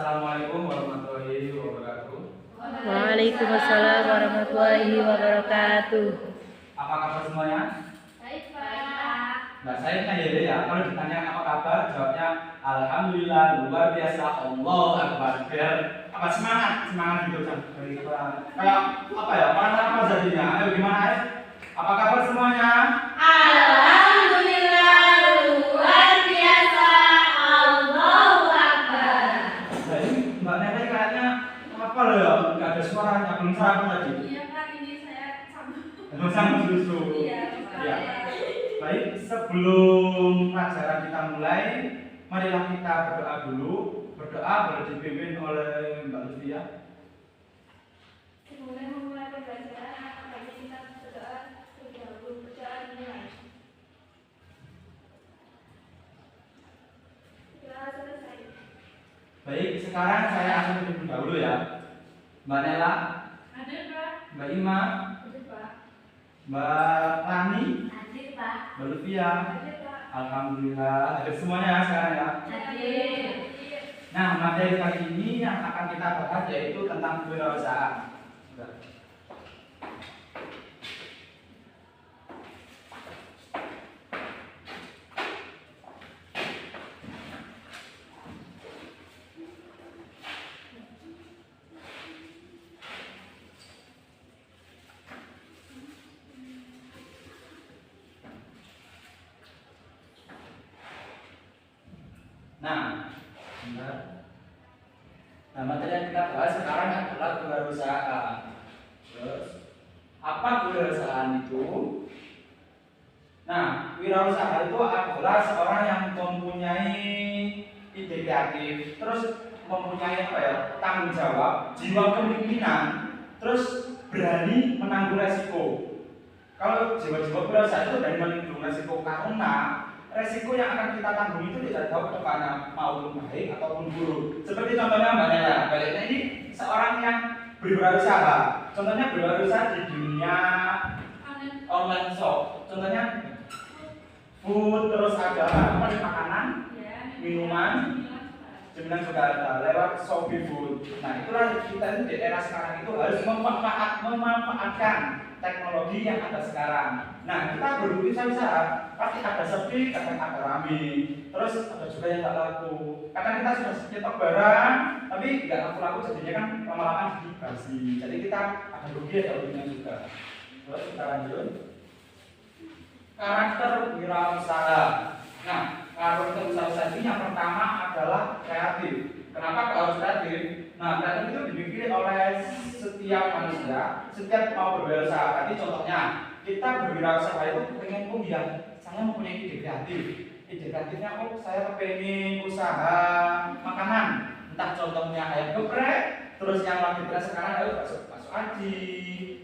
Assalamualaikum warahmatullahi wabarakatuh. Waalaikumsalam warahmatullahi wabarakatuh. Apa kabar semuanya? Baik, Pak. Nah, saya tanya ya, kalau ditanya apa kabar, jawabnya Alhamdulillah, luar biasa, Allah Akbar. Biar apa semangat gitu kan. Kayak apa ya? Apa jadinya? Ayo gimana? Apa kabar semuanya? Alhamdulillah, luar biasa, Allahu Akbar. Nah, ini Mbak Nete kayaknya apa loh ya? Nggak ada suaranya, belum sarapan tadi. Iya, Pak, ini saya sambut. Belum sambut susu. Iya, Ya. Baik, sebelum pelajaran kita mulai, marilah kita berdoa dulu. Berdoa boleh dipimpin oleh Mbak Lutfia. Sebelum memulai pembelajaran, akan bagi kita berdoa terlebih dahulu. Berdoa dimulai. Doa selesai. Baik, sekarang saya akan pimpin dahulu ya. Mbak Nela, Ada, Pak? Mbak Ima, Ada, Pak. Mbak Rani, Hadir, Pak. Mbak Lutfia. Ada, Pak. Alhamdulillah, hadir semuanya sekarang ya. Hadir. Nah, materi kali ini yang akan kita bahas yaitu tentang kewirausahaan. Nah, materi yang kita bahas sekarang adalah kewirausahaan. Terus, apa kewirausahaan itu? Nah, wirausaha itu adalah seorang yang mempunyai ide kreatif, terus mempunyai apa ya, tanggung jawab, jiwa kepemimpinan, terus berani menanggung resiko. Kalau jiwa-jiwa wirausaha itu berani menanggung resiko karena resiko yang akan kita tanggung itu tidak tahu ke depannya maupun baik ataupun buruk. Seperti contohnya Mbak Nela, Mbak Nela ini seorang yang berwirausaha. Contohnya berwirausaha di dunia online shop. Contohnya food, terus ada apa nih, makanan, minuman, jaminan juga ada lewat Shopee Food. Nah, itulah kita itu di era sekarang itu harus memanfaatkan teknologi yang ada sekarang. Nah, kita berusaha pasti ada sepi, kadang ada rame, terus ada juga yang nggak laku. Kadang kita sudah nyetok barang, tapi nggak laku-laku, jadinya kan lama-lama jadi basi. Jadi kita ada rugi, ada untung juga. Terus kita lanjut. Karakter wirausaha. Nah, karakter wirausaha ini yang pertama adalah kreatif. Kenapa harus kreatif? Nah, kreatif itu dibikin oleh setiap manusia, setiap mau berwirausaha. Tadi contohnya, kita berwirausaha itu pengen yang saya mempunyai ide kreatif. Ide kreatifnya, saya pengen usaha makanan. Entah contohnya ayam geprek, terus yang lagi tren sekarang adalah bakso aci,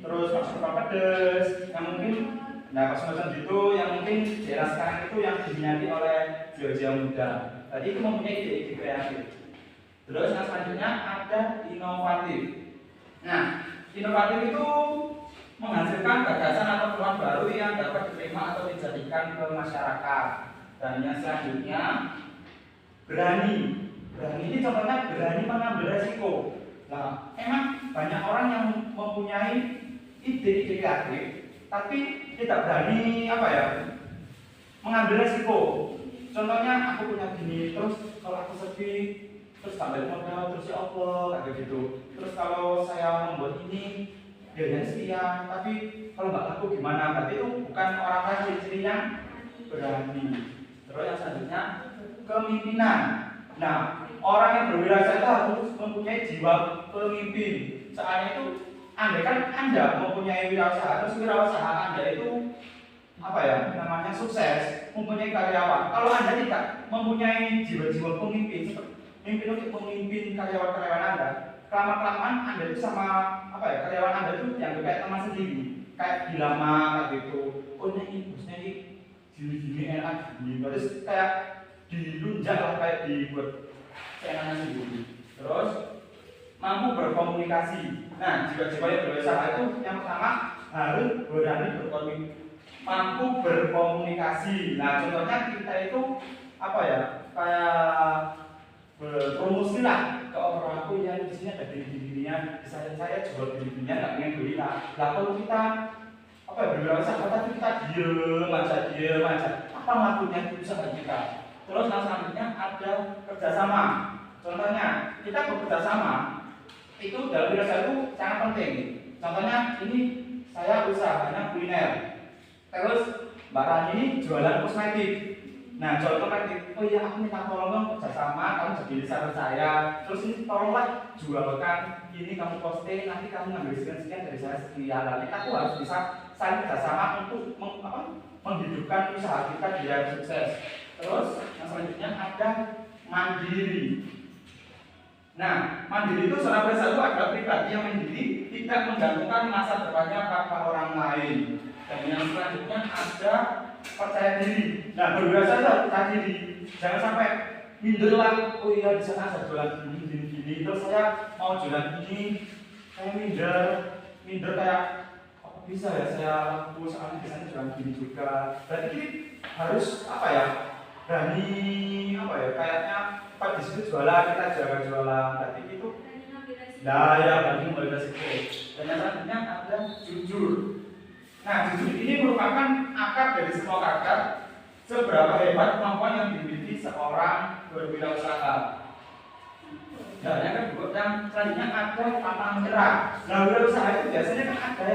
terus bakso pedes, yang mungkin nah pas macam gitu yang mungkin di era sekarang itu yang diminati oleh jiwa-jiwa muda. Tadi itu mempunyai ide-ide kreatif. Terus yang selanjutnya ada inovatif. Nah, inovatif itu menghasilkan gagasan atau peluang baru yang dapat diterima atau dijadikan ke masyarakat. Dan yang selanjutnya berani. Berani ini contohnya berani mengambil resiko. Nah, emang banyak orang yang mempunyai ide-ide kreatif, tapi tidak berani apa ya, mengambil resiko. Contohnya aku punya gini, terus kalau aku sepi, terus tambah modal, terus ya Allah kayak gitu. Terus kalau saya membuat ini, biayanya sekian, tapi kalau nggak laku gimana? Berarti itu bukan orang lain, ciri yang berani. Terus yang selanjutnya kepemimpinan. Nah, orang yang berwirausaha itu harus mempunyai jiwa pemimpin. Soalnya itu Anda kan Anda mempunyai wirausaha, terus wirausaha Anda itu apa ya namanya sukses, mempunyai karyawan. Kalau Anda tidak mempunyai jiwa-jiwa pemimpin, memimpin untuk memimpin karyawan-karyawan Anda, kelamaan Anda itu sama apa ya, karyawan Anda itu yang kayak teman sendiri, kayak dilama kayak gitu. Oh ini bosnya ini gini-gini enak gini, terus kayak dilunjak lah, kayak dibuat seenaknya sendiri. Terus mampu berkomunikasi. Nah, jiwa-jiwa yang berwirausaha itu yang pertama harus berani berkomunikasi, mampu berkomunikasi. Nah, contohnya kita itu apa ya, kayak berpromosi lah ke orang aku ya di sini ada diri-dirinya, saya jual diri-dirinya nggak pengen beli lah. Kalau kita apa ya berwirausaha tapi kita diem aja, apa ngakunya itu usaha kita. Terus yang selanjutnya ada kerjasama. Contohnya kita bekerja sama itu dalam wirausaha itu sangat penting. Contohnya ini saya usahanya kuliner, terus Mbak Rani ini jualan kosmetik. Nah, jual kosmetik, oh iya aku minta tolong dong kerjasama, kamu jadi reseller saya. Terus ini tolonglah jualkan, ini kamu posting, nanti kamu ngambil sekian dari saya sekian. Nanti aku harus bisa saling kerjasama untuk menghidupkan usaha kita biar sukses. Terus yang selanjutnya ada mandiri. Nah, mandiri itu seorang perusahaan itu adalah pribadi yang mandiri, tidak menggantungkan masa depannya pada orang lain. Dan yang selanjutnya ada percaya diri. Nah, berwirausaha percaya diri. Jangan sampai minder lah. Oh iya, di sana saya jualan gini. Terus saya mau jualan ini, saya minder kayak apa bisa ya saya laku soalnya di sana jualan gini juga. Berarti ini harus apa ya? Berani apa ya? Kayaknya Pak di situ jualan, kita jaga jualan. Berarti itu. Nah ya, berarti mulai dari situ. Dan yang selanjutnya ada jujur. Nah, jujur ini merupakan akar dari semua karakter seberapa hebat kemampuan yang dimiliki seorang berwirausaha. Dan yang kedua, yang selanjutnya ada pantang menyerah. Nah, wirausaha itu biasanya kan ada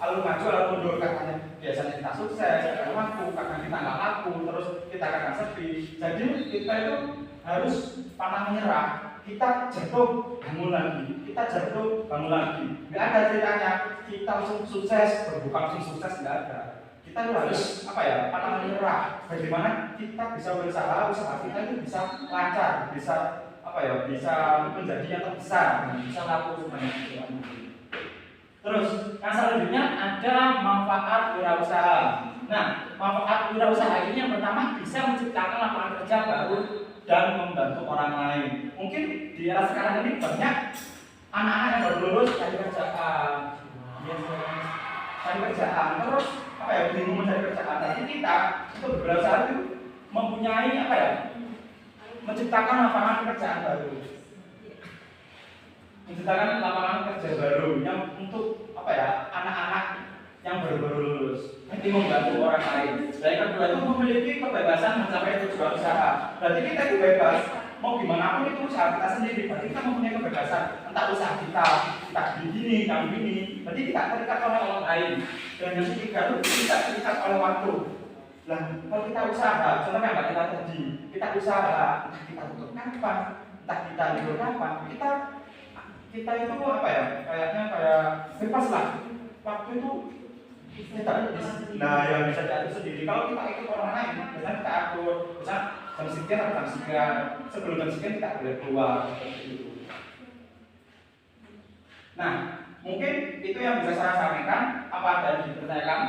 alur maju, alur mundur. Katanya biasanya kita sukses, kadang laku, kadang kita nggak laku, terus kita kadang sepi. Jadi kita itu harus pantang menyerah. Kita jatuh bangun lagi, kita jatuh bangun lagi. Nggak ada ceritanya kita langsung sukses, berbuka langsung sukses, nggak ada. Kita tuh harus apa ya, pantang menyerah. Bagaimana kita bisa berusaha, usaha kita itu bisa lancar, bisa apa ya, bisa menjadi yang terbesar, bisa laku sebanyak. Terus yang selanjutnya ada manfaat wirausaha. Nah, manfaat wirausaha ini yang pertama bisa menciptakan lapangan kerja baru dan membantu orang lain. Mungkin di era sekarang ini banyak anak-anak yang baru lulus cari kerjaan, terus apa ya, bingung mencari kerjaan. Tapi kita untuk berwirausaha itu mempunyai apa ya, menciptakan lapangan pekerjaan baru, menciptakan lapangan kerja baru yang untuk apa ya, anak-anak yang baru lulus, nanti membantu orang lain. Dan yang kedua itu memiliki kebebasan mencapai tujuan usaha. Berarti kita itu bebas, mau gimana pun itu usaha kita sendiri. Berarti kita mempunyai kebebasan, entah usaha kita begini, kami ini. Berarti tidak terikat oleh orang lain. Dan yang ketiga itu tidak terikat oleh waktu. Nah, kalau kita usaha, contohnya apa kita tadi, kita usaha, kita tutup kapan, entah kita libur kapan, kita itu apa ya, kayaknya kayak bebas lah. Waktu itu kita nah yang bisa diatur sendiri. Kalau kita ikut orang lain, misalnya kita atur, misalnya jam sekian atau jam sekian, sebelum jam sekian kita boleh keluar seperti itu. Nah, mungkin itu yang bisa saya sampaikan. Apa ada yang dipertanyakan?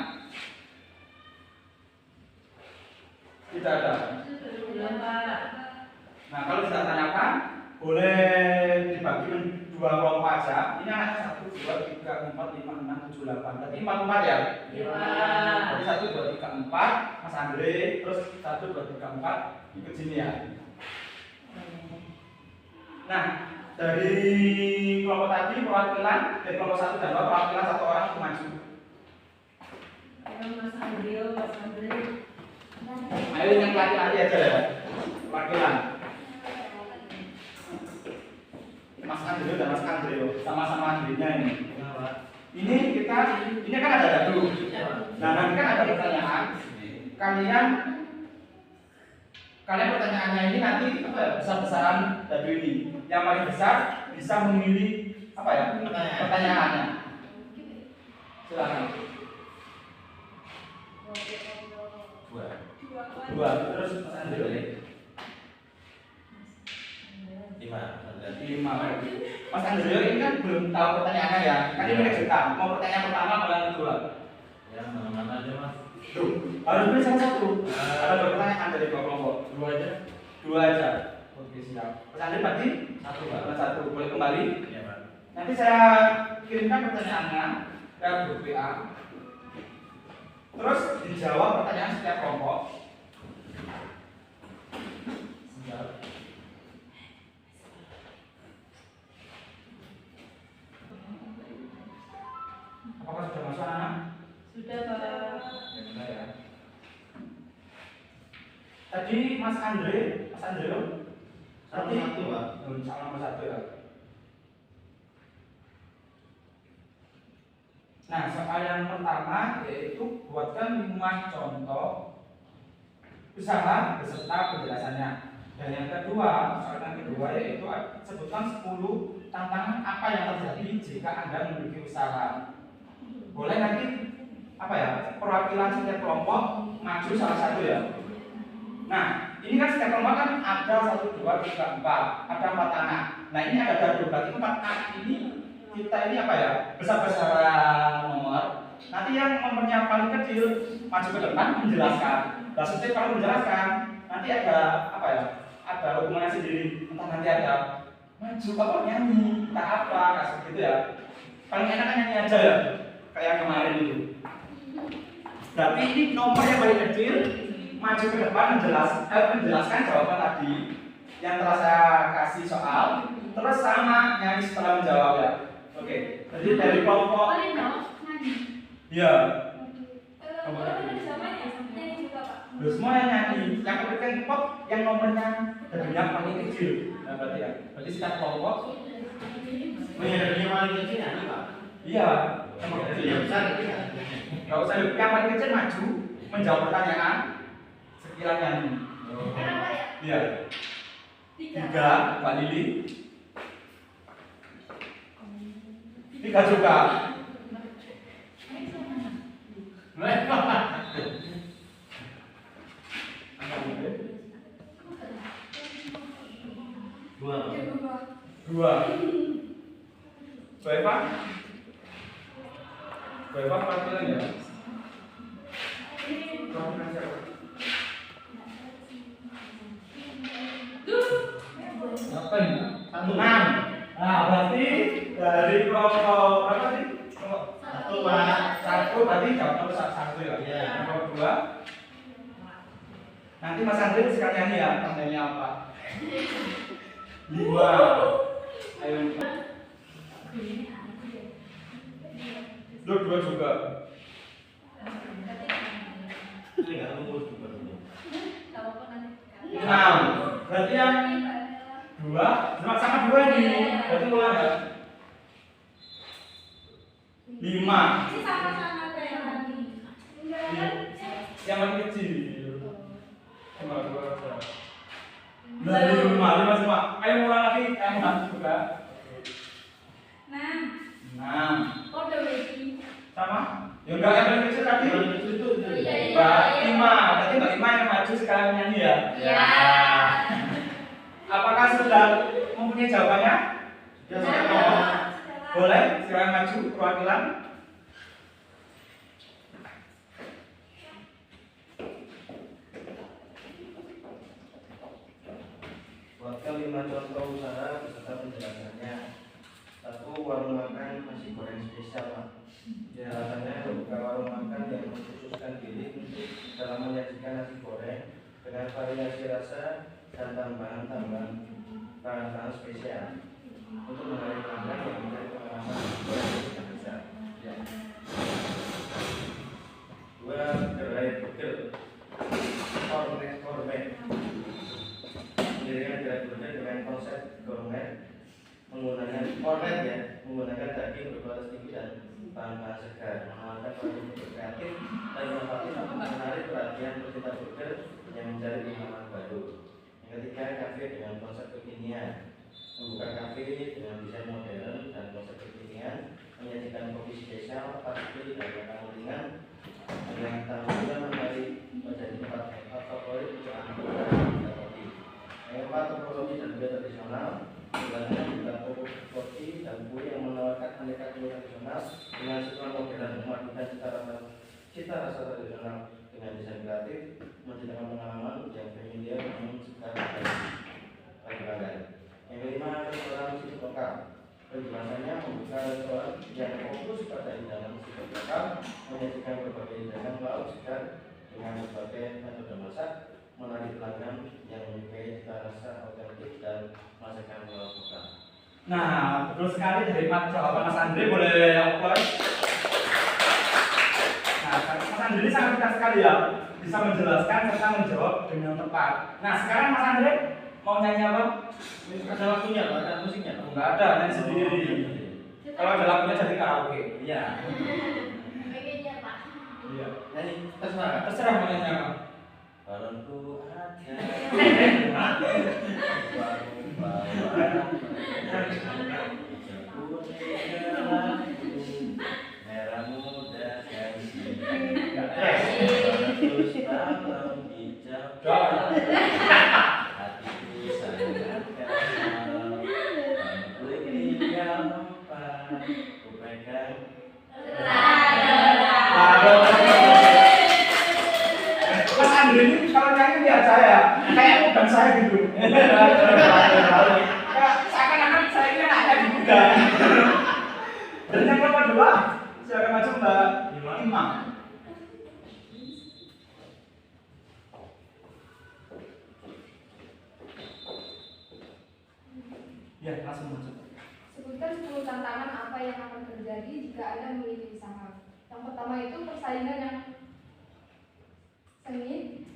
Tidak ada. Nah, kalau tidak tanyakan, boleh dibagi dua kelompok aja. Ini anak 1, 2, 3, 4, 5, 6, 7, 8. Berarti 4 ya? Iya. Jadi 1, 2, 3, 4, Mas Andre. Terus 1, 2, 3, 4 ikut sini ya. Nah, dari kelompok tadi perwakilan dari kelompok 1 dan 2 perwakilan 1 orang untuk maju. Mas Andre. Ayo yang laki-laki aja ya. Perwakilan. Mas Andreo dan Mas Andreo sama-sama Andrenya ini. Ini kan ada dadu. Nah, nanti kan ada pertanyaan. Kalian pertanyaannya ini nanti apa ya, besar-besaran dadu ini. Yang paling besar bisa memilih apa ya, pertanyaannya. Silakan. Dua. Terus Mas Andreo ya. 5. Mas Andreo ini kan belum tahu pertanyaannya ya. Kan ini kejutan. Mau pertanyaan pertama apa yang kedua? Ya, mana aja Mas. Tuh, harus beri satu. Ada dua pertanyaan dari dua kelompok. 2 aja. Oke, siap. Mas Andreo berarti 1, Pak. 1. Boleh kembali? Iya, Pak. Nanti saya kirimkan pertanyaannya ke grup WA. Terus dijawab pertanyaan setiap kelompok. Benar ya. Tadi Mas Andre Sama satu, Pak. sama nomor 1 ya. Nah, soal yang pertama yaitu buatkan 5 contoh usaha beserta penjelasannya. Dan yang kedua, soal yang kedua yaitu sebutkan 10 tantangan apa yang terjadi jika Anda memiliki usaha. Boleh nanti apa ya? Perwakilan setiap kelompok maju salah satu ya. Nah, ini kan setiap kelompok kan ada 1, 2, 3, 4, ada 4 anak. Nah, ini ada dadu, berarti 4 anak ini kita ini apa ya? Besar-besaran nomor. Nanti yang nomornya paling kecil maju ke depan menjelaskan. Nah, setiap kalau menjelaskan nanti ada apa ya? Ada hubungannya sendiri. Entah nanti ada maju apa nyanyi, entah apa, kayak gitu ya. Paling enak kan nyanyi aja ya, kayak kemarin itu. Berarti ini nomor yang paling kecil maju ke depan menjelaskan jawaban tadi yang telah saya kasih soal, terus sama nyanyi setelah menjawab ya. Oke, jadi dari kelompok. Iya. Kalau ada zamannya, nyanyi juga Pak. Lu semua yang nyanyi, yang kelompok yang nomornya yang paling kecil. Nah, berarti ya. Berarti setiap kelompok. Yang paling kecil nyanyi, Pak. Iya. Nomor kecil. Yang besar itu kan. Gak usah yang paling kecil maju menjawab pertanyaan sekiranya nyanyi. Kenapa ya? Iya. 3, Mbak Lili. 3 juga. Dua. 2. Eva perwakilan ya. Perwakilan siapa? Apa ini? 6. Nah, berarti dari kelompok berapa sih? Satu, Pak. 1 berarti jawab nomor 1 ya. Iya. Nomor 2. Nanti Mas Andre sekalian ya, tandanya apa? 5. Ayo. Lu 2 juga. Ini nggak tunggu juga. 6. Berarti yang 2 sama 2 nih. Berarti ulang ya. 5. Ini sama-sama kayak tadi. Yang paling kecil. Cuma 2 saja. Dari 5 semua. Ayo mulai lagi. Yang nanti juga. 6. Kode lagi. Sama? Ya enggak yang paling kecil tadi. Yang kecil itu. Mbak 5. Berarti Mbak 5 yang maju sekarang nyanyi ya. Ya. Apakah sudah mempunyai jawabannya? Ya, sama. Boleh, silakan maju perwakilan. Buatkan 5 contoh usaha beserta penjelasannya. 1. Warung makan nasi goreng spesial, Pak. Ya. Alasannya membuka warung makan yang mengkhususkan diri untuk dalam menyajikan nasi goreng dengan variasi rasa dan tambahan-tambahan bahan-bahan spesial untuk menarik pelanggan yang mencari pengalaman nasi goreng yang besar. Ya. 2. Gerai burger gourmet. Pendirian gerai burger dengan konsep gourmet menggunakan menggunakan daging berkualitas tinggi dan bahan-bahan segar, menawarkan produk kreatif dan inovatif untuk menarik perhatian pecinta burger yang mencari pengalaman baru. Yang ketiga, kafe dengan konsep kekinian, membuka kafe dengan desain modern dan konsep kekinian, menyajikan kopi spesial, pastry dan makanan ringan dengan tampilan menarik menjadi tempat hangout favorit untuk anak muda dan pecinta kopi. Yang keempat, topologi dan budaya tradisional. Sebenarnya juga kopi dan kue yang menawarkan aneka kue tradisional dengan sentuhan modern, memadukan cita rasa tradisional dengan desain kreatif, menciptakan pengalaman yang familiar namun sekarang bagi pelanggan. Yang kelima, restoran seafood lokal. Penjelasannya membuka restoran yang fokus pada hidangan seafood lokal, menyajikan berbagai hidangan laut segar dengan berbagai metode masak, menarik pelanggan yang menyukai cita rasa otentik dan masakan lokal. Nah, betul sekali dari jawaban Mas Andre, boleh applause. Nah, Mas Andre ini sangat pintar sekali ya, bisa menjelaskan serta menjawab dengan tepat. Nah sekarang Mas Andre mau nyanyi apa? Ada waktunya, Pak, ada musiknya. Pak. Enggak ada, nyanyi sendiri. Kalau ada lagunya jadi karaoke. Iya. Pengennya Pak. Iya. Nyanyi terserah. Terserah mau nyanyi apa. Balonku ada. Merah muda dan terus malam hijau. Hatiku sangat kenal. Aku tinggal empat. Ku pegang. Mas Andre ini kalau nyanyi lihat saya, kayak bukan saya gitu. Kayak seakan-akan saya ini anaknya di Buddha. Dan yang kedua, silakan maju Mbak Imam. Ya, langsung maju. Sebutkan 10 tantangan apa yang akan terjadi jika Anda memiliki usaha. Yang pertama itu persaingan yang sengit,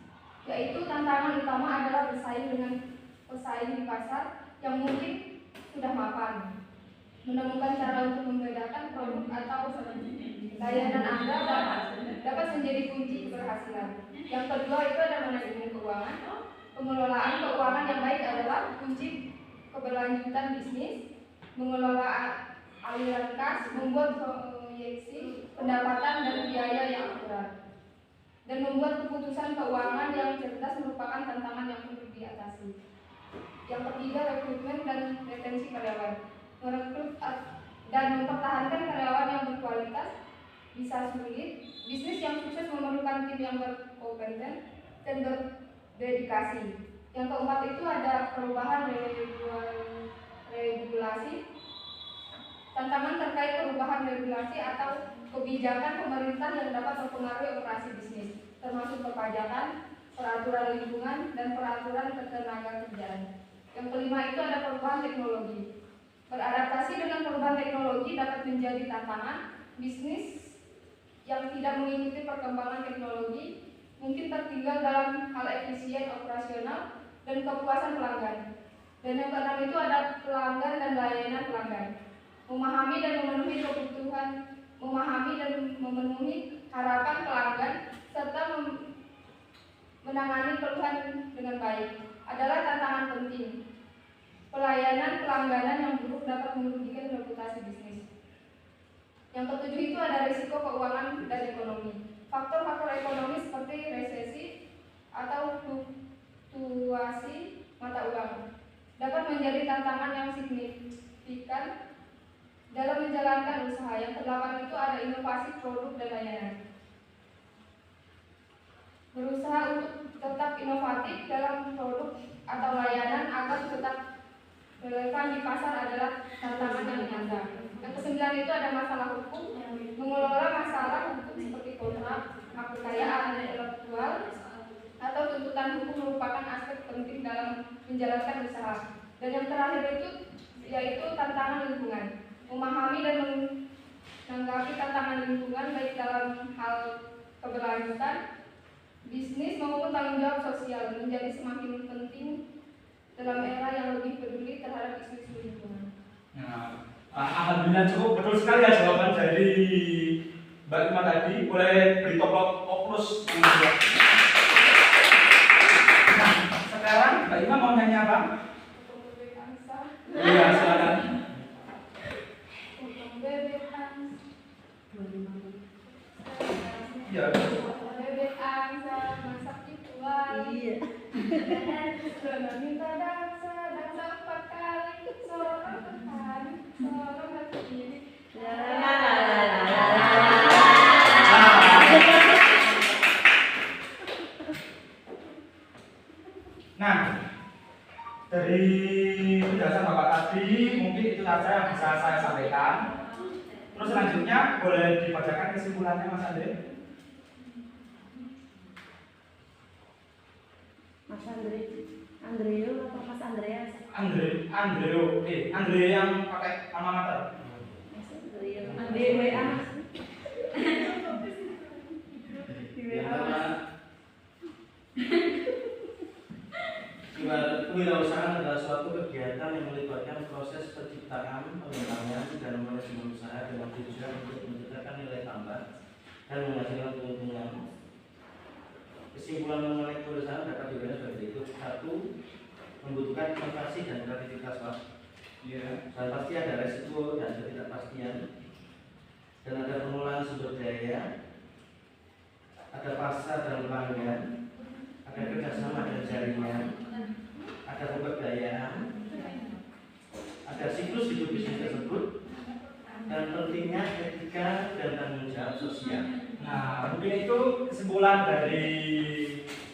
yaitu tantangan utama adalah bersaing dengan pesaing di pasar yang mungkin sudah mapan. Menemukan cara untuk membedakan produk atau layanan Anda dapat menjadi kunci keberhasilan. Yang kedua itu ada manajemen keuangan. Pengelolaan keuangan yang baik adalah kunci keberlanjutan bisnis. Mengelola aliran kas, membuat proyeksi pendapatan dan biaya yang akurat, dan membuat keputusan keuangan yang cerdas merupakan tantangan yang perlu diatasi. Yang ketiga, rekrutmen dan retensi karyawan. Merekrut dan mempertahankan karyawan yang berkualitas bisa sulit. Bisnis yang sukses memerlukan tim yang berkompeten dan berdedikasi. Yang keempat itu ada perubahan regulasi. Tantangan terkait perubahan regulasi atau kebijakan pemerintah yang dapat mempengaruhi operasi bisnis, termasuk perpajakan, peraturan lingkungan, dan peraturan ketenagakerjaan. Yang kelima itu ada perubahan teknologi. Beradaptasi dengan perubahan teknologi dapat menjadi tantangan. Bisnis yang tidak mengikuti perkembangan teknologi mungkin tertinggal dalam hal efisien operasional dan kepuasan pelanggan. Dan yang keenam itu ada pelanggan dan layanan pelanggan. Memahami dan memenuhi harapan pelanggan serta menangani keluhan dengan baik adalah tantangan penting. Pelayanan pelangganan yang buruk dapat merugikan reputasi bisnis. Yang ketujuh itu ada risiko keuangan dan ekonomi. Faktor-faktor ekonomi seperti resesi atau fluktuasi mata uang dapat menjadi tantangan yang signifikan dalam menjalankan usaha. Yang kedelapan itu ada inovasi produk dan layanan. Berusaha untuk tetap inovatif dalam produk atau layanan agar tetap relevan di pasar adalah tantangan yang nyata. Yang kesembilan itu ada masalah hukum. Mengelola masalah hukum seperti kontrak, hak kekayaan intelektual, atau tuntutan hukum merupakan aspek penting dalam menjalankan usaha. Dan yang terakhir itu yaitu tantangan lingkungan. Memahami dan menanggapi tantangan lingkungan baik dalam hal keberlanjutan bisnis maupun tanggung jawab sosial menjadi semakin penting dalam era yang lebih peduli terhadap isu-isu lingkungan. Nah, alhamdulillah cukup betul sekali ya jawaban dari Mbak Ima tadi. Boleh beri toplos yang Nah, sekarang Mbak Ima mau nyanyi apa? Iya, silakan. Iya. Bebek angsa masak di tuan. Iya. Sudah minta dansa 4 kali. Sorong ke kanan, sorong ke kiri. Nah, dari penjelasan Bapak tadi mungkin itu saja yang bisa saya sampaikan. Terus selanjutnya boleh dibacakan kesimpulannya Mas Andre. Mas Andreo atau Mas Andreas? Andre yang pakai alma mater. Mas Andreo. WA. Kewirausahaan adalah suatu kegiatan yang melibatkan proses penciptaan, pengembangan, dan manajemen usaha dengan tujuan untuk menciptakan nilai tambah dan menghasilkan keuntungan. Kesimpulan mengenai kewirausahaan dapat dibahas sebagai berikut. 1. Membutuhkan inovasi dan kreativitas, Pak. Iya. Dan pasti ada resiko dan ketidakpastian. Dan ada pengelolaan sumber daya, ada pasar dan pelanggan, ada kerjasama dan jaringan, ada pemberdayaan, ada siklus hidup bisnis tersebut, dan pentingnya etika dan tanggung jawab sosial. Nah, mungkin itu kesimpulan dari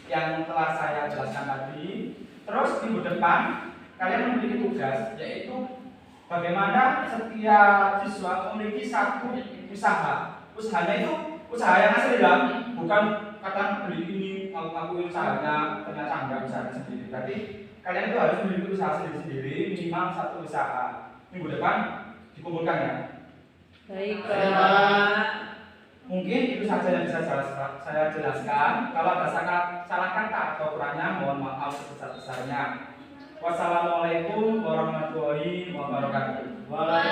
yang telah saya jelaskan tadi. Terus minggu depan kalian memiliki tugas, yaitu bagaimana setiap siswa memiliki satu usaha. Usahanya itu usaha yang asli ya, bukan kata beli ini ngaku usahanya ternyata enggak usaha sendiri. Berarti kalian itu harus memiliki usaha sendiri-sendiri, minimal satu usaha. Minggu depan dikumpulkan ya. Baik, Baik, Pak. Mungkin itu saja yang bisa saya jelaskan. Kalau ada salah kata atau kurangnya, mohon maaf sebesar-besarnya. Wassalamualaikum warahmatullahi wabarakatuh. Waalaikumsalam.